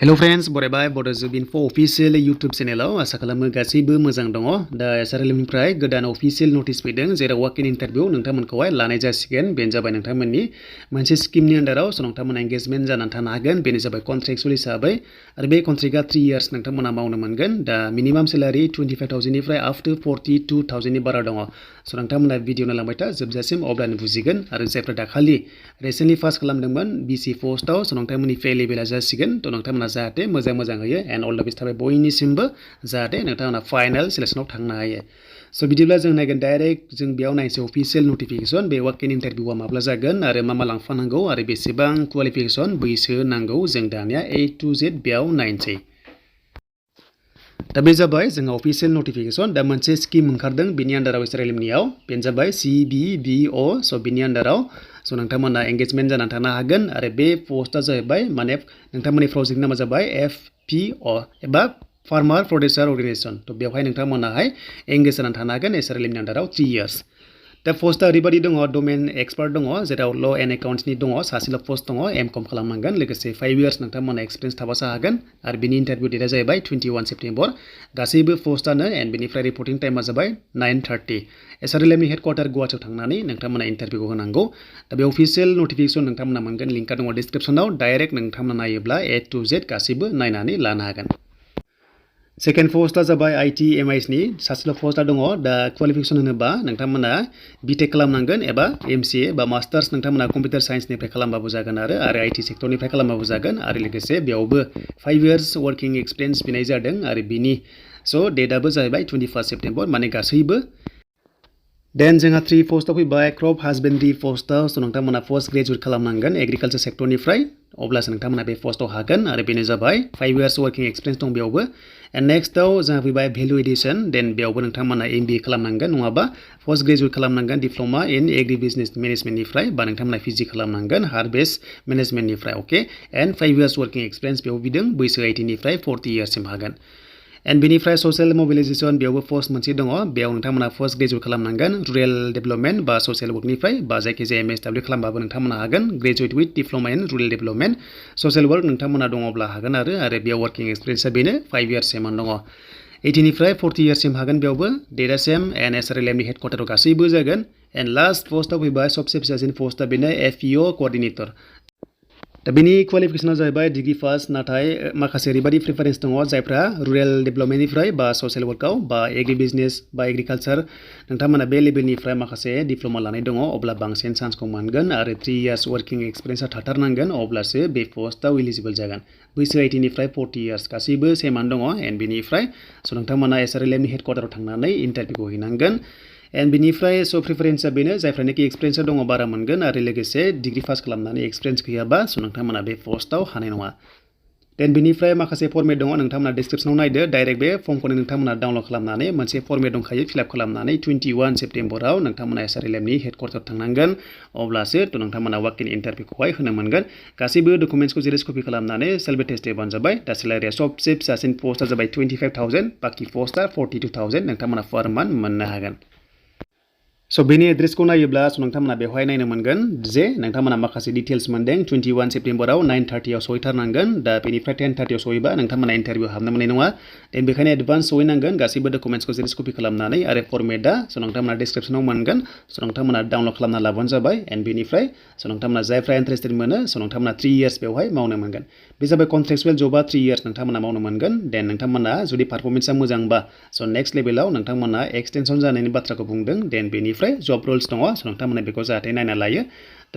Hello friends, बरायबाय Bodo Info official YouTube channel आसा खालामो गासैबो मोजां दङ दा ASrLM निफ्राय गोदान official notice फैदों जेराव walk-in interview नोंथांमोनखौहाय लानाय जासिगोन बेनो जाबाय नोंथांमोननि मोनसे स्किमनि आन्डाराव नोंथांमोना एंगेजमेन्ट जानानै थानो हागोन बेनो जाबाय contractual हिसाबै आरो बे कन्ट्रेक्टआ 3 years नोंथांमोना मावनो मोनगोन दा मिनिमाम सैलारि 25,000 निफ्राय up to 42,000 नि बारा दङ नोंथांमोना भिडिअ नायलांबाय था जोबजासिम अब्लानो बुजिगोन आरो जायफ्रा दाखालि रिसेन्टलि पास खालामदोंमोन BC पोस्टआव नोंथांमोननि पे लेभेला जासिगोन नोंथांमोना जाहाथे मोजां होयो एन्ड अल द बेस्ट थाबाय बयनिसिमबो जाहाथे नोंथांमोना फाइनाल सिलेक्शनाव थांनो हायो स' बिदिब्ला जों नायगोन डाइरेक्ट जों बेयाव नायनोसै अफिसियेल नटिफिकेसन बे वाक-इन इन्टारभिउआ माब्ला जागोन आरो मा लांफानांगौ आरो बेसेबां क्वालिफिकेसन बैसो नांगौ जों दानिया A to Z बेयाव नायनोसै दा बे जाबाय जोंहा अफिसियेल नटिफिकेसन दा मोनसे स्किम ओंखारदों बेनि आन्डाराव ASrLMनियाव बेनो जाबाय CBBO स' बेनि आन्डाराव नोंथांमोना एंगेजमेन्ट जानानै थानो हागोन आरो बे पस्टआ जाहैबाय माने नोंथांमोननि प्रजेक्ट नामा जाबाय FPO एबा फार्मार प्रडिउसार अर्गेनाइजेसन थ' बेवहाय नोंथांमोनाहाय एंगेज जानानै थानो हागोन ASrLMनि आन्डाराव 3 years दा पस्टआ ओरैबायदि दङ डमेन एक्सपार्ट दङ जेराव ल' एन्ड एकाउन्ट्सनि दङ सासेल' पस्ट दङ M.Com खालामनांगोन लोगोसे 5 years नोंथांमोना एक्सपिरियेन्स थाबासो हागोन आरो बेनि इन्टारभिउ डेटआ जाहैबाय 21 सेप्टेम्बर गासैबो पस्टआनो एन्ड बेनिफ्राय रिपर्टिं टाइमा जाबाय 9:30 ASrLMनि हेडक्वार्टार गुवाहाटीआव थांनानै नोंथांमोना इन्टारभिउखौ होनांगौ दा बे अफिसियेल नटिफिकेसन नोंथांमोना मोनगोन लिंकआ दङ डिसक्रिप्सनाव डाइरेक्ट नोंथांमोना नायोब्ला A to Z गासैबो नायनानै लानो हागोन सेकेन्ड पस्टआ जाबाय ITMIS नि सासेल' पस्टआ दङ दा क्वालिफिकेसन होनोबा नोंथांमोना BTech खालामनांगोन एबा MCA बा मास्टार्स नोंथांमोना कम्पिउटार साइन्सनिफ्राय खालामबाबो जागोन आरो IT सेक्टरनिफ्राय खालामबाबो जागोन आरो लोगोसे बेयावबो 5 years वर्किं एक्सपिरियेन्स बिनाय जादों आरो बिनि स' डेटआबो जाहैबाय 21 सेप्टेम्बर माने गासैबो देन जोंहा 3 पस्टआव फैबाय क्रप हासबेन्ड्रि पस्टआव नोंथांमोना पोस्ट ग्रेजुवेट खालामनांगोन एग्रिकालचार सेक्टरनिफ्राय अब्लासो नोंथांमोना बे पस्टआव हागोन आरो बेनो जाबाय 5 years वर्किं एक्सपिरियेन्स दं बेयावबो एन्ड नेक्स्टआव जोंहा फैबाय भेलु एडिसन देन बेयावबो नोंथांमोना MBA खालामनांगोन नङाबा पोस्ट ग्रेजुवेट खालामनांगोन डिप्ल'मा इन एग्रि बिजनेस मेनेजमेन्टनिफ्राय बा नोंथांमोना PG खालामनांगोन हार्भेस्ट मेनेजमेन्टनिफ्राय अके एन्ड 5 years वर्किं एक्सपिरियेन्स बेयाव बिदों बैसो 18 निफ्राय 40 yearsसिम हागोन एन्ड बेनिफ्राय ससियेल मबिलाइजेसन बेयावबो पोस्ट मोनसे दङ बेयाव नोंथांमोना पोस्ट ग्रेजुवेट खालामनांगोन रुरेल डेभेलपमेन्ट बा ससियेल वर्कनिफ्राय बा जायखिजाया MSW खालामबाबो नोंथांमोना हागोन graduate with diploma in rural development social work नोंथांमोना दङब्ला हागोन आरो बेयाव वर्किं एक्सपिरियेन्सआ बेनो 5 years सिम दङ 18 निफ्राय 40 yearsसिम हागोन बेयावबो डेटआ सेम एन्ड ASrLMनि हेडक्वार्टाराव गासैबो जागोन एन्ड लास्ट पस्टआव फैबाय सबसे फिसासिन पस्टआ बेनो FEO क'र्डिनेटर दा बेनि क्वालिफिकेसना जाहैबाय डिग्री पास नाथाय माखासे ओरैबायदि प्रिफारेन्स दङ जायफ्रा रुरेल डेभेलपमेन्टनिफ्राय बा ससियेल वर्कआव बा एग्रि बिजनेस बा एग्रिकालचार नोंथांमोना बे लेभेलनिफ्राय माखासे डिप्ल'मा लानाय दङ अब्ला बांसिन चान्सखौ मोनगोन आरो 3 years वर्किं एक्सपिरियेन्सआ थाथारनांगोन अब्लासो बे पस्टआव इलिजिबल जागोन बैसो 18 निफ्राय 40 years गासैबो सेमानो दङ एन्ड बेनिफ्राय नोंथांमोना ASrLMनि हेडक्वार्टाराव थांनानै इन्टारभिउखौ हैनांगोन एन्ड बेनिफ्राय प्रिफारेन्सआ बेनो जायफ्रानोखि एक्सपिरियेन्सआ दङ बारा मोनगोन आरो लोगोसे डिग्री पास खालामनानै एक्सपिरियेन्स गैयाबा नोंथांमोना बे पस्टआव हानाय नङा देन बेनिफ्राय माखासे फर्मेट दङ नोंथांमोना डिसक्रिप्सनाव नायदो डाइरेक्ट बे फर्मखौनो नोंथांमोना डाउनलड खालामनानै मोनसे फर्मेट दंखायो फिलआप खालामनानै 21 सेप्टेम्बराव नोंथांमोना ASrLMनि हेडक्वार्टाराव थांनांगोन अब्लासो नोंथांमोना वाक-इन इन्टारभिउखौहाय होनो मोनगोन गासैबो डकुमेन्ट्सखौ जेरेक्स कपि खालामनानै सेल्फ टेस्ट देबानो जाबाय दा सेलारिया सबसे फिसासिन पस्टआ जाबाय 25,000 बाखि पस्टआ 42,000 नोंथांमोना पार मान्थ मोननो हागोन स' बेनि एड्रेसखौ नायोब्ला नोंथांमोना बेवहाय नायनो मोनगोन जे नोंथांमोना माखासे डिटेल्स मोनदों 21 सेप्टेम्बराव 9:30 आव सहैथारनांगोन दा बेनिफ्राय 10:30 आव सहैबा नोंथांमोना इन्टारभिउ हाबनो मोननाय नङा देन बेखायनो एडभान्स सहैनांगोन गासैबो डकुमेन्ट्सखौ जेरेक्स कपि खालामनानै आरो फर्मेटआ नोंथांमोना डिसक्रिप्सनाव मोनगोन नोंथांमोना डाउनलड खालामना लाबानो जाबाय एन्ड बेनिफ्राय नोंथांमोना जायफ्रा इन्टारेस्टेड मोनो नोंथांमोना 3 years बेवहाय मावनो मोनगोन बे जाबाय कन्ट्रेक्चुवेल जबा 3 years नोंथांमोना मावनो मोनगोन देन नोंथांमोना जुदि पारफरमेन्सआ मोजांबा नेक्स्ट लेभेलाव नोंथांमोना एक्सटेनसन जानायनि बाथ्राखौ बुंदों देन बेनिफ्राय जब रुल्स दङ नोंथांमोना बेखौ जाहाथे नायना लायो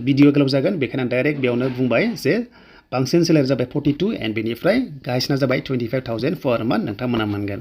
भिडिअ गोलाव जागोन बेखायनो आं डाइरेक्ट बेयावनो बुंबाय जे बांसिन सेलारि जाबाय 42 एन्ड बेनिफ्राय गाहायसिना जाबाय 25,000 पार मान्थ नोंथांमोना मोनगोन